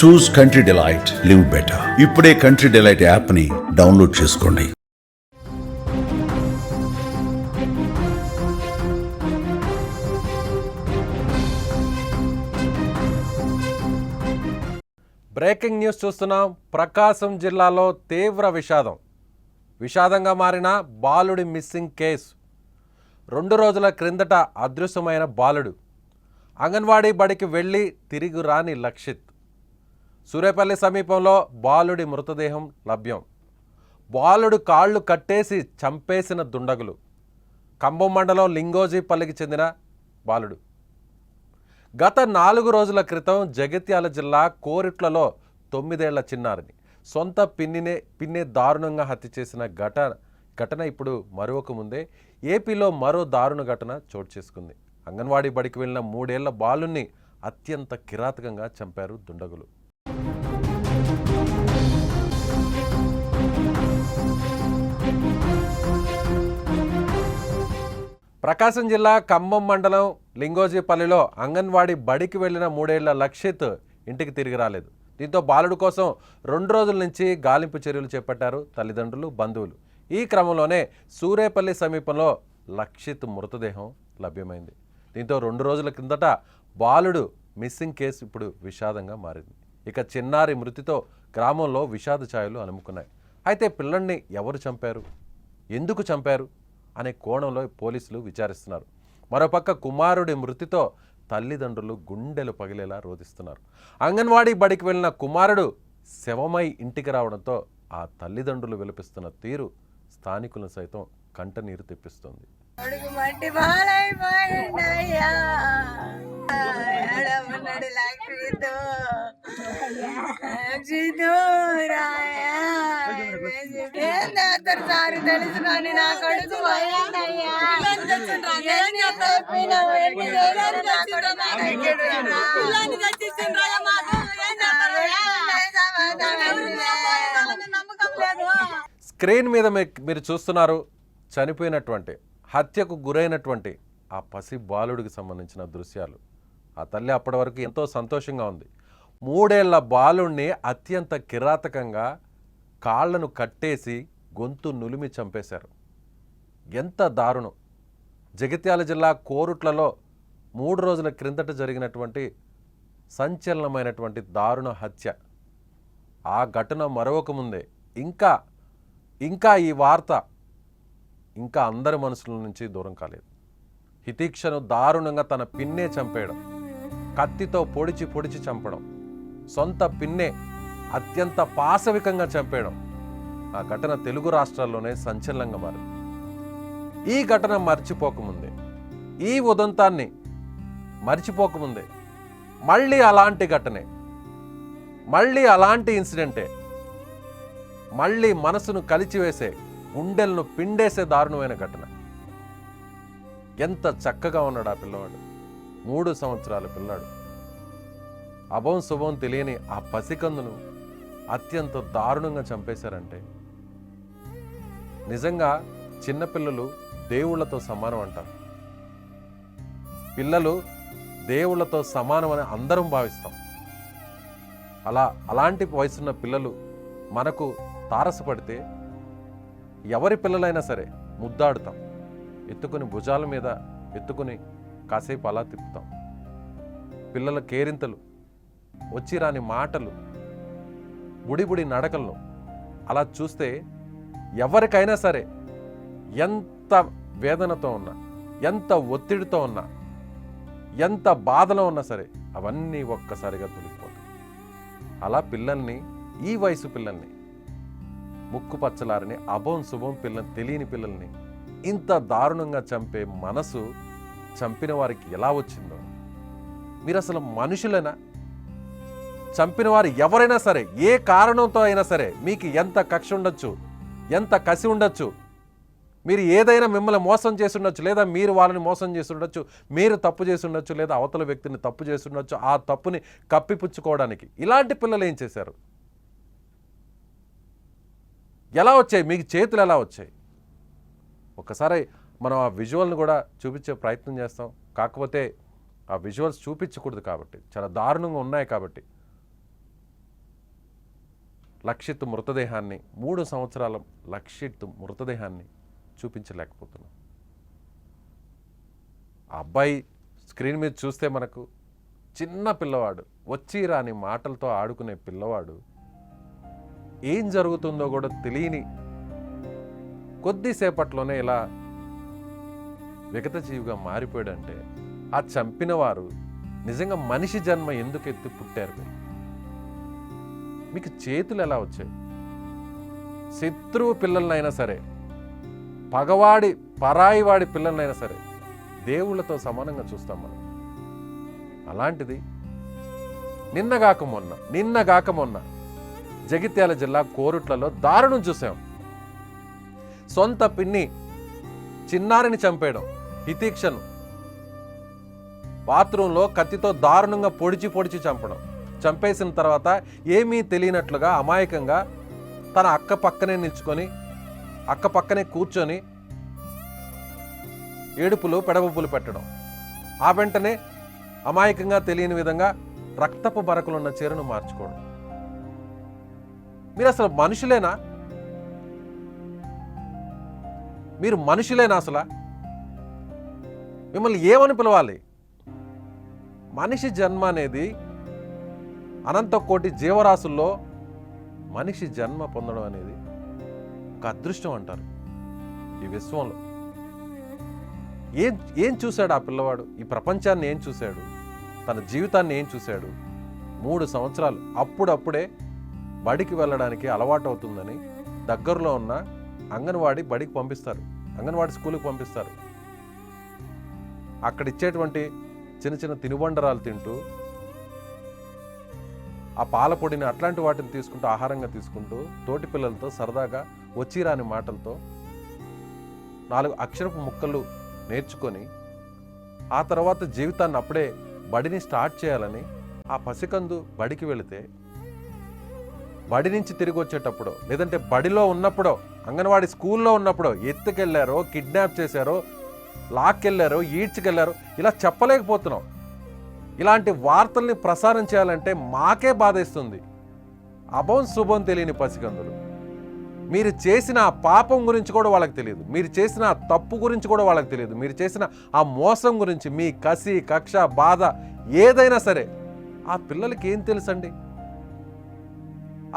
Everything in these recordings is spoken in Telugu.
చూస్ కంట్రీ డిలైట్, లివ్ బెటర్. ఇప్పుడే కంట్రీ డిలైట్ యాప్ ని డౌన్లోడ్ చేసుకోండి. బ్రేకింగ్ న్యూస్ చూస్తున్నాం. ప్రకాశం జిల్లాలో తీవ్ర విషాదంగా మారిన బాలుడి మిస్సింగ్ కేసు. 2 రోజుల క్రిందట అదృశ్యమైన బాలుడు. అంగన్వాడీ బడికి వెళ్ళి తిరిగి రాని లక్షిత్. సూరేపల్లి సమీపంలో బాలుడి మృతదేహం లభ్యం. బాలుడు కాళ్ళు కట్టేసి చంపేసిన దుండగులు. ఖమ్మం మండలం లింగోజీపల్లికి చెందిన బాలుడు. గత 4 రోజుల క్రితం జగిత్యాల జిల్లా కోరిట్లలో 9 ఏళ్ల చిన్నారిని సొంత పిన్నే దారుణంగా హత్య చేసిన ఘటన ఇప్పుడు మరొక ముందే ఏపీలో మరో దారుణ ఘటన చోటు చేసుకుంది. అంగన్వాడీ బడికి వెళ్ళిన 3 ఏళ్ల బాలుని అత్యంత కిరాతకంగా చంపారు దుండగులు. ప్రకాశం జిల్లా ఖమ్మం మండలం లింగోజీపల్లిలో అంగన్వాడీ బడికి వెళ్లిన 3 ఏళ్ల లక్షిత్ ఇంటికి తిరిగి రాలేదు. దీంతో బాలుడు కోసం 2 రోజుల నుంచి గాలింపు చర్యలు చేపట్టారు తల్లిదండ్రులు, బంధువులు. ఈ క్రమంలోనే సూరేపల్లి సమీపంలో లక్షిత్ మృతదేహం లభ్యమైంది. దీంతో 2 రోజుల కిందట బాలుడు మిస్సింగ్ కేసు ఇప్పుడు విషాదంగా మారింది. ఇక చిన్నారి మృతితో గ్రామంలో విషాద ఛాయలు అలుముకున్నాయి. అయితే పిల్లల్ని ఎవరు చంపారు, ఎందుకు చంపారు అనే కోణంలో పోలీసులు విచారిస్తున్నారు. మరోపక్క కుమారుడి మృతితో తల్లిదండ్రులు గుండెలు పగిలేలా రోధిస్తున్నారు. అంగన్వాడీ బడికి వెళ్ళిన కుమారుడు శవమై ఇంటికి రావడంతో ఆ తల్లిదండ్రులు విలపిస్తున్న తీరు స్థానికులను సైతం కంటనీరు తెప్పిస్తుంది. స్క్రీన్ మీద మీరు చూస్తున్నారు చనిపోయినటువంటి, హత్యకు గురైనటువంటి ఆ పసి బాలుడికి సంబంధించిన దృశ్యాలు. ఆ తల్లి అప్పటి వరకు ఎంతో సంతోషంగా ఉంది. 3 ఏళ్ల బాలుడిని అత్యంత కిరాతకంగా కాళ్లను కట్టేసి గొంతు నులిమి చంపేశారు. ఎంత దారుణం! జగిత్యాల జిల్లా కోరుట్లలో 3 రోజుల క్రిందట జరిగినటువంటి సంచలనమైనటువంటి దారుణ హత్య. ఆ ఘటన మరొక ముందే ఇంకా ఈ వార్త ఇంకా అందరి మనసుల నుంచి దూరం కాలేదు. హితీక్షను దారుణంగా తన పిన్నే చంపేయడం, కత్తితో పొడిచి చంపడం, సొంత పిన్నే అత్యంత పాశవికంగా చంపేయడం. ఆ ఘటన తెలుగు రాష్ట్రాల్లోనే సంచలనంగా మారింది. ఈ ఘటన మర్చిపోకముందే, ఈ ఉదంతాన్ని మర్చిపోకముందే మళ్ళీ అలాంటి ఘటనే, మళ్ళీ అలాంటి ఇన్సిడెంటే, మళ్ళీ మనసును కలిచివేసే, గుండెలను పిండేసే దారుణమైన ఘటన. ఎంత చక్కగా ఉన్నాడు ఆ పిల్లవాడు! 3 సంవత్సరాల పిల్లాడు. అభం శుభం తెలియని ఆ పసికందును అత్యంత దారుణంగా చంపేశారంటే నిజంగా చిన్నపిల్లలు దేవుళ్లతో సమానం అంటారు. పిల్లలు దేవుళ్లతో సమానమని అందరం భావిస్తాం. అలాంటి వయసున్న పిల్లలు మనకు తారసపడితే ఎవరి పిల్లలైనా సరే ముద్దాడుతాం, ఎత్తుకుని భుజాల మీద ఎత్తుకుని కాసేపు అలా తిప్పుతాం. పిల్లల కేరింతలు, వచ్చి రాని మాటలు, బుడి నడకలను అలా చూస్తే ఎవరికైనా సరే ఎంత వేదనతో ఉన్నా, ఎంత ఒత్తిడితో ఉన్నా, ఎంత బాధలో ఉన్నా సరే అవన్నీ ఒక్కసారిగా తొలగిపోతాయి. అలా పిల్లల్ని, ఈ వయసు పిల్లల్ని, ముక్కు పచ్చలారని అభం శుభం తెలియని పిల్లల్ని ఇంత దారుణంగా చంపే మనసు చంపిన వారికి ఎలా వచ్చిందో. మీరు అసలు మనుషులేనా? చంపిన వారు ఎవరైనా సరే, ఏ కారణంతో అయినా సరే, మీకు ఎంత కక్ష ఉండొచ్చు, ఎంత కసి ఉండొచ్చు, మీరు ఏదైనా మిమ్మల్ని మోసం చేసి ఉండొచ్చు, లేదా మీరు వాళ్ళని మోసం చేసి ఉండొచ్చు, మీరు తప్పు చేసి ఉండొచ్చు, లేదా అవతల వ్యక్తిని తప్పు చేసి ఉండొచ్చు. ఆ తప్పుని కప్పిపుచ్చుకోవడానికి ఇలాంటి పిల్లలు ఏం చేశారు? ఎలా వచ్చాయి మీకు చేతులు? ఎలా వచ్చాయి? ఒకసారి మనం ఆ విజువల్ని కూడా చూపించే ప్రయత్నం చేస్తాం. కాకపోతే ఆ విజువల్స్ చూపించకూడదు కాబట్టి, చాలా దారుణంగా ఉన్నాయి కాబట్టి లక్షిత్ మృతదేహాన్ని 3 సంవత్సరాల లక్షిత్ మృతదేహాన్ని చూపించలేకపోతున్నాం. ఆ అబ్బాయి స్క్రీన్ మీద చూస్తే మనకు చిన్న పిల్లవాడు, వచ్చి రాని మాటలతో ఆడుకునే పిల్లవాడు, ఏం జరుగుతుందో కూడా తెలియని కొద్దిసేపట్లోనే ఇలా విగతజీవిగా మారిపోయాడంటే ఆ చంపిన వారు నిజంగా మనిషి జన్మ ఎందుకు ఎత్తి పుట్టారు? మీకు చేతులు ఎలా వచ్చాయి? శత్రువు పిల్లలనైనా సరే, పగవాడి పరాయి వాడి పిల్లలనైనా సరే దేవుళ్ళతో సమానంగా చూస్తాం మనం. అలాంటిది నిన్నగాక మొన్న జగిత్యాల జిల్లా కోరుట్లలో దారుణం చూసాం. సొంత పిన్ని చిన్నారిని చంపేయడం, హితీక్షను బాత్రూంలో కత్తితో దారుణంగా పొడిచి చంపడం, చంపేసిన తర్వాత ఏమీ తెలియనట్లుగా అమాయకంగా తన అక్క పక్కనే కూర్చొని ఏడుపులు పెడబొబ్బులు పెట్టడం, ఆ వెంటనే అమాయకంగా తెలియని విధంగా రక్తపు బరకలున్న చీరను మార్చుకోవడం. మీరు అసలు మనుషులేనా? మీరు మనుషులేనా? అసలు మిమ్మల్ని ఏమని పిలవాలి? మనిషి జన్మ అనేది అనంత కోటి జీవరాశుల్లో మనిషి జన్మ పొందడం అనేది ఒక అదృష్టం అంటారు ఈ విశ్వంలో. ఏం చూశాడు ఆ పిల్లవాడు? ఈ ప్రపంచాన్ని ఏం చూశాడు? తన జీవితాన్ని ఏం చూశాడు? 3 సంవత్సరాలు అప్పుడప్పుడే బడికి వెళ్ళడానికి అలవాటు అవుతుందని దగ్గరలో ఉన్న అంగన్వాడీ బడికి పంపిస్తారు, అంగన్వాడీ స్కూల్కి పంపిస్తారు. అక్కడ ఇచ్చేటువంటి చిన్న తినుబండరాలు తింటూ, ఆ పాల పొడిని అట్లాంటి వాటిని తీసుకుంటూ, ఆహారంగా తీసుకుంటూ, తోటి పిల్లలతో సరదాగా వచ్చిరాని మాటలతో 4 అక్షరపు ముక్కలు నేర్చుకొని ఆ తర్వాత జీవితాన్ని అప్పుడే బడిని స్టార్ట్ చేయాలని ఆ పసికందు బడికి వెళితే, బడి నుంచి తిరిగి వచ్చేటప్పుడు, లేదంటే బడిలో ఉన్నప్పుడో, అంగన్వాడీ స్కూల్లో ఉన్నప్పుడో ఎత్తుకెళ్లారో, కిడ్నాప్ చేశారో, లాక్కెళ్లారో, ఈడ్చుకెళ్లారో ఇలా చెప్పలేకపోతున్నాం. ఇలాంటి వార్తల్ని ప్రసారం చేయాలంటే మాకే బాధేస్తుంది. అభం శుభం తెలియని పసికందులు. మీరు చేసిన ఆ పాపం గురించి కూడా వాళ్ళకి తెలియదు, మీరు చేసిన ఆ తప్పు గురించి కూడా వాళ్ళకి తెలియదు, మీరు చేసిన ఆ మోసం గురించి, మీ కసి కక్ష బాధ ఏదైనా సరే ఆ పిల్లలకి ఏం తెలుసండి?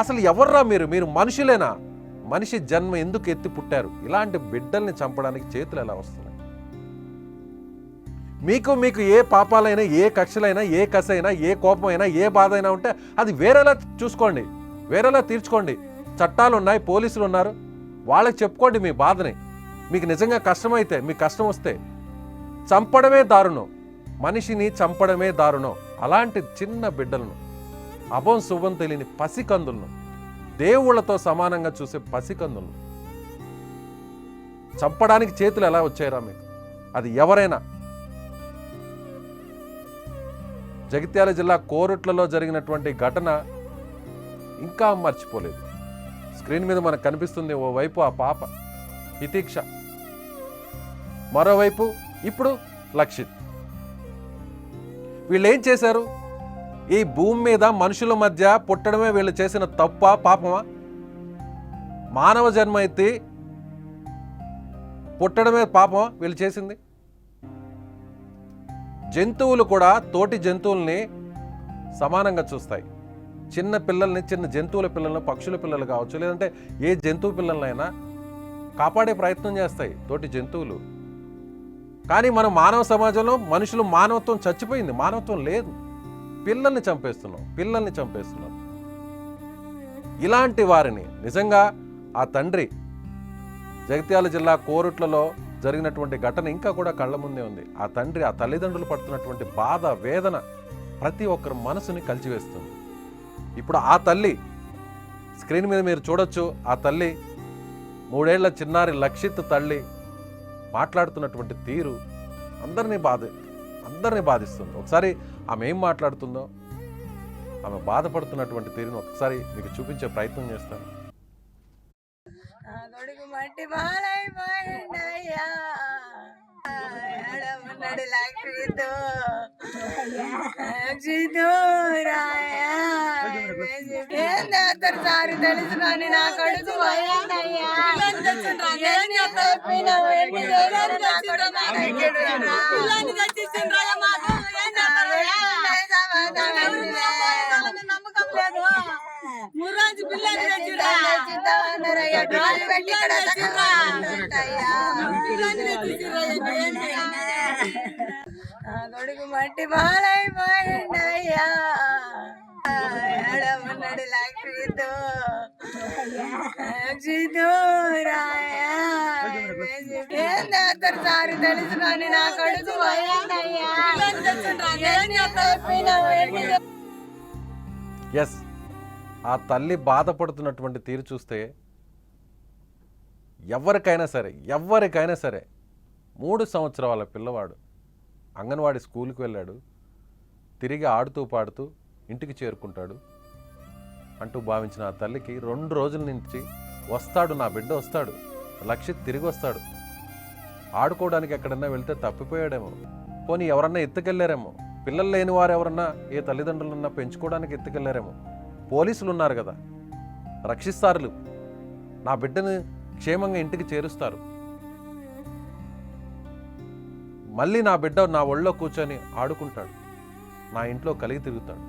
అసలు ఎవర్రా మీరు మనుషులేనా? మనిషి జన్మ ఎందుకు ఎత్తి పుట్టారు? ఇలాంటి బిడ్డల్ని చంపడానికి చేతులు ఎలా వస్తున్నాయి? మీకు ఏ పాపాలైనా, ఏ కక్షలైనా, ఏ కసైనా, ఏ కోపమైనా, ఏ బాధ అయినా ఉంటే అది వేరేలా చూసుకోండి, వేరేలా తీర్చుకోండి. చట్టాలు ఉన్నాయి, పోలీసులు ఉన్నారు, వాళ్ళకి చెప్పుకోండి మీ బాధని. మీకు నిజంగా కష్టమైతే, మీకు కష్టం వస్తే చంపడమే దారుణం, మనిషిని చంపడమే దారుణం. అలాంటి చిన్న బిడ్డలను, అభం శుభం తెలియని పసికందులను, దేవుళ్లతో సమానంగా చూసే పసికందులను చంపడానికి చేతులు ఎలా వచ్చాయిరా మీకు? అది ఎవరైనా. జగిత్యాల జిల్లా కోరుట్లలో జరిగినటువంటి ఘటన ఇంకా మర్చిపోలేదు. స్క్రీన్ మీద మనకు కనిపిస్తుంది, ఓవైపు ఆ పాప హితీక్ష, మరోవైపు ఇప్పుడు లక్షిత్. వీళ్ళు ఏం చేశారు? ఈ భూమి మీద మనుషుల మధ్య పుట్టడమే వీళ్ళు చేసిన తప్పా, పాపమా? మానవ జన్మ ఎత్తి పుట్టడమే పాపమా వీళ్ళు చేసింది? జంతువులు కూడా తోటి జంతువుల్ని సమానంగా చూస్తాయి. చిన్న పిల్లల్ని, చిన్న జంతువుల పిల్లలను, పక్షుల పిల్లలు కావచ్చు, లేదంటే ఏ జంతువు పిల్లలనైనా కాపాడే ప్రయత్నం చేస్తాయి తోటి జంతువులు. కానీ మన మానవ సమాజంలో మనుషులు మానవత్వం చచ్చిపోయింది, మానవత్వం లేదు. పిల్లల్ని చంపేస్తున్నాం. ఇలాంటి వారిని నిజంగా ఆ తండ్రి, జగిత్యాల జిల్లా కోరుట్లలో జరిగినటువంటి ఘటన ఇంకా కూడా కళ్ళ ముందే ఉంది. ఆ తండ్రి, ఆ తల్లిదండ్రులు పడుతున్నటువంటి బాధ, వేదన ప్రతి ఒక్కరి మనసుని కలిచివేస్తుంది. ఇప్పుడు ఆ తల్లి స్క్రీన్ మీద మీరు చూడొచ్చు. ఆ తల్లి 3 ఏళ్ల చిన్నారి లక్షిత్ తల్లి మాట్లాడుతున్నటువంటి తీరు అందరినీ బాధిస్తుంది. ఒకసారి ఆమె ఏం మాట్లాడుతుందో, ఆమె బాధపడుతున్నటువంటి తీరును ఒకసారి మీకు చూపించే ప్రయత్నం చేస్తాను. కొడుకు మట్టి బాలైపోయిందయ్యా, సారి తెలుసుకొని నా కొడుకు నమ్మకం లేదు ముర్రాజు పిల్లలు కొడుకు మట్టి బాలైపోయిందయ్యా ఉన్నాడు లక్ష్మితో సారి తెలుసుకొని నా కొడుకు ఎస్, ఆ తల్లి బాధపడుతున్నటువంటి తీరు చూస్తే ఎవరికైనా సరే 3 సంవత్సరాల పిల్లవాడు అంగన్వాడీ స్కూల్కి వెళ్ళాడు, తిరిగి ఆడుతూ పాడుతూ ఇంటికి చేరుకుంటాడు అంటూ భావించిన ఆ తల్లికి 2 రోజుల నుంచి వస్తాడు, నా బిడ్డ వస్తాడు, లక్షిత్ తిరిగి వస్తాడు, ఆడుకోవడానికి ఎక్కడన్నా వెళ్తే తప్పిపోయాడేమో, పోనీ ఎవరన్నా ఎత్తుకెళ్ళారేమో, పిల్లలు లేని వారు ఎవరన్నా ఏ తల్లిదండ్రులన్నా పెంచుకోవడానికి ఎత్తుకెళ్ళారేమో, పోలీసులు ఉన్నారు కదా, రక్షిస్తారు, నా బిడ్డను క్షేమంగా ఇంటికి చేరుస్తారు, మళ్ళీ నా బిడ్డ నా ఒళ్ళో కూర్చొని ఆడుకుంటాడు, నా ఇంట్లో కలిగి తిరుగుతాడు.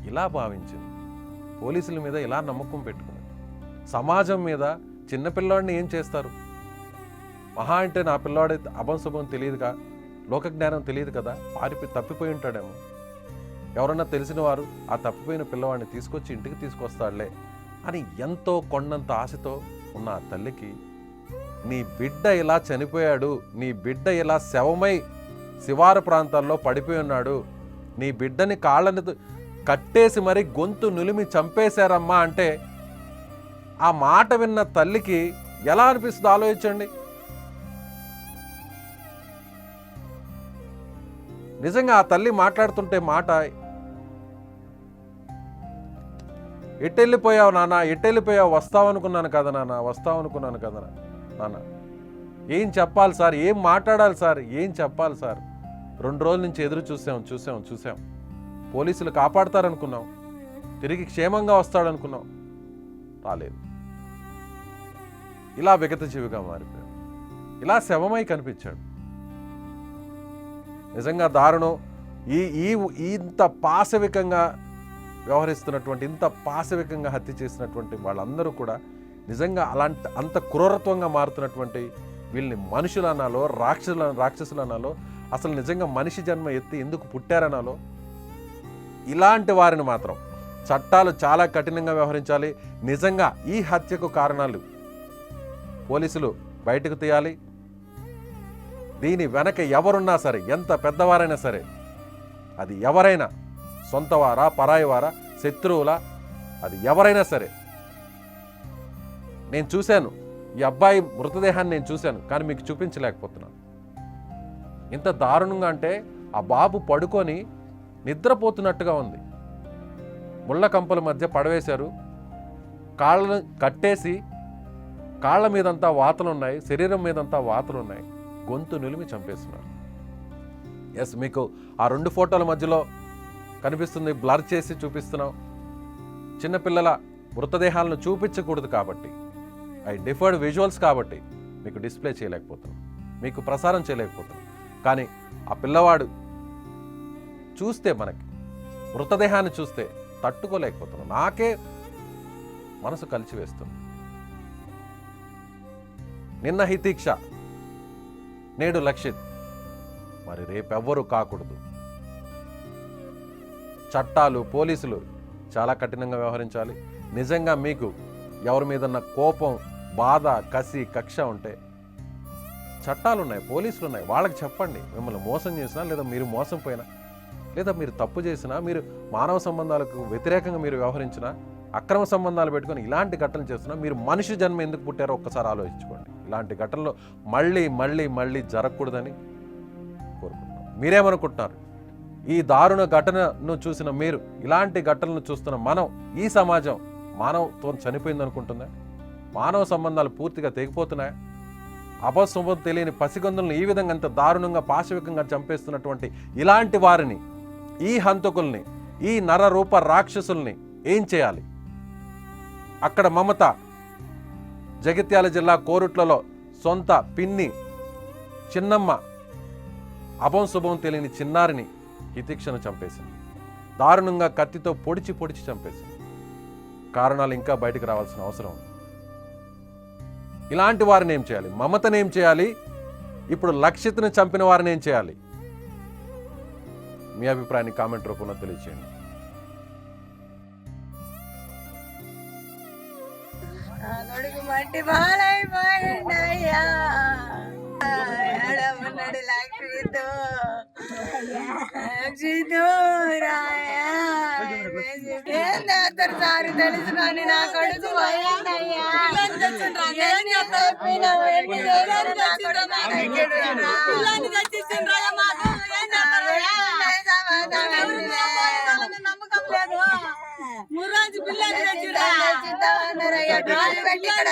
ఇలా భావించింది, పోలీసుల మీద ఇలా నమ్మకం పెట్టుకుంది. సమాజం మీద చిన్నపిల్లాడిని ఏం చేస్తారు? మహా అంటే నా పిల్లాడి అభంశుభం తెలియదుగా, లోకజ్ఞానం తెలియదు కదా, తప్పిపోయి ఉంటాడేమో, ఎవరన్నా తెలిసిన వారు ఆ తప్పిపోయిన పిల్లవాడిని తీసుకొచ్చి ఇంటికి తీసుకొస్తాడులే అని ఎంతో కొండంత ఆశతో ఉన్న ఆ తల్లికి నీ బిడ్డ ఇలా చనిపోయాడు, నీ బిడ్డ ఇలా శవమై శివారు ప్రాంతాల్లో పడిపోయి ఉన్నాడు, నీ బిడ్డని కాళ్ళని కట్టేసి మరి గొంతు నులిమి చంపేశారమ్మా అంటే ఆ మాట విన్న తల్లికి ఎలా అనిపిస్తుందో ఆలోచించండి. నిజంగా ఆ తల్లి మాట్లాడుతుంటే మాట, ఎట్టెళ్ళిపోయావు నాన్న, ఎట్టెళ్ళిపోయావు, వస్తావనుకున్నాను కదా నాన్న, ఏం చెప్పాలి సార్, ఏం మాట్లాడాలి సార్, ఏం చెప్పాలి సార్, 2 రోజుల నుంచి ఎదురు చూసాం, పోలీసులు కాపాడతారనుకున్నాం, తిరిగి క్షేమంగా వస్తాడనుకున్నాం, రాలేదు, ఇలా విగతజీవిగా మారిపోయాడు, ఇలా శవమై కనిపించాడు. నిజంగా దారుణం. ఇంత పాశవికంగా వ్యవహరిస్తున్నటువంటి, ఇంత పాశవికంగా హత్య చేసినటువంటి వాళ్ళందరూ కూడా నిజంగా అంత క్రూరత్వంగా మారుతున్నటువంటి వీళ్ళని మనుషులు అనాలో, రాక్షసులు అనాలో, అసలు నిజంగా మనిషి జన్మ ఎత్తి ఎందుకు పుట్టారనాలో, ఇలాంటి వారిని మాత్రం చట్టాలు చాలా కఠినంగా వ్యవహరించాలి. నిజంగా ఈ హత్యకు కారణాలు పోలీసులు బయటకు తీయాలి. దీని వెనక ఎవరున్నా సరే, ఎంత పెద్దవారైనా సరే, అది ఎవరైనా, సొంతవారా, పరాయివారా, శత్రువులా, అది ఎవరైనా సరే. నేను చూశాను, ఈ అబ్బాయి మృతదేహాన్ని నేను చూశాను, కానీ మీకు చూపించలేకపోతున్నాను. ఇంత దారుణంగా అంటే ఆ బాబు పడుకొని నిద్రపోతున్నట్టుగా ఉంది, ముళ్ళ కంపల మధ్య పడవేశారు, కాళ్ళను కట్టేసి కాళ్ళ మీదంతా వాతలున్నాయి, శరీరం మీదంతా వాతలున్నాయి, గొంతు నిలిమి చంపేస్తున్నారు. ఎస్, మీకు ఆ 2 ఫోటోల మధ్యలో కనిపిస్తుంది, బ్లర్ చేసి చూపిస్తున్నాం. చిన్నపిల్లల మృతదేహాలను చూపించకూడదు కాబట్టి, అవి డిఫర్డ్ విజువల్స్ కాబట్టి మీకు డిస్ప్లే చేయలేకపోతున్నాం, మీకు ప్రసారం చేయలేకపోతున్నాం. కానీ ఆ పిల్లవాడు చూస్తే, మనకి మృతదేహాన్ని చూస్తే తట్టుకోలేకపోతున్నాం. నాకే మనసు కలిచివేస్తుంది. నిన్న హితీక్ష, నేడు లక్షిత్, మరి రేపెవ్వరూ కాకూడదు. చట్టాలు, పోలీసులు చాలా కఠినంగా వ్యవహరించాలి. నిజంగా మీకు ఎవరి మీదన్న కోపం, బాధ, కసి, కక్ష ఉంటే చట్టాలు ఉన్నాయి, పోలీసులు ఉన్నాయి, వాళ్ళకి చెప్పండి. మిమ్మల్ని మోసం చేసినా, లేదా మీరు మోసం పోయినా, లేదా మీరు తప్పు చేసినా, మీరు మానవ సంబంధాలకు వ్యతిరేకంగా మీరు వ్యవహరించినా, అక్రమ సంబంధాలు పెట్టుకొని ఇలాంటి ఘటనలు చేస్తున్నా, మీరు మనిషి జన్మ ఎందుకు పుట్టారో ఒక్కసారి ఆలోచించుకోండి. ఇలాంటి ఘటనలు మళ్ళీ మళ్ళీ మళ్ళీ జరగకూడదని కోరుకుంటున్నాను. మీరేమనుకుంటున్నారు? ఈ దారుణ ఘటనను చూసిన మీరు, ఇలాంటి ఘటనలను చూస్తున్న మనం, ఈ సమాజం మానవత్వం చనిపోయింది అనుకుంటుందా? మానవ సంబంధాలు పూర్తిగా తెగిపోతున్నాయా? అపశుభం తెలియని పసిగొందులను ఈ విధంగా అంత దారుణంగా పాశవికంగా చంపేస్తున్నటువంటి ఇలాంటి వారిని, ఈ హంతకుల్ని, ఈ నరరూప రాక్షసుల్ని ఏం చేయాలి? అక్కడ మమత జగిత్యాల జిల్లా కోరుట్లలో సొంత పిన్ని చిన్నమ్మ అభం శుభం తెలియని చిన్నారిని హితిక్షను చంపేసింది. దారుణంగా కత్తితో పొడిచి పొడిచి చంపేసింది. కారణాలు ఇంకా బయటకు రావాల్సిన అవసరం ఉంది. ఇలాంటి వారిని ఏం చేయాలి? మమతను ఏం చేయాలి? ఇప్పుడు లక్షిత్ను చంపిన వారిని ఏం చేయాలి? మీ అభిప్రాయాన్ని కామెంట్ రూపంలో తెలియజేయండి. నా కొడుకు మట్టి బాలైపోయిండయ్యా. ఉన్నాడు లక్ష్మితో ఏం చేస్తారు సార్ తెలుసు కానీ నా కొడుకు పోయిండయ్యా. నమ్మకం లేదు. ముర్రాజు పిల్లలు పెట్టి ఇక్కడ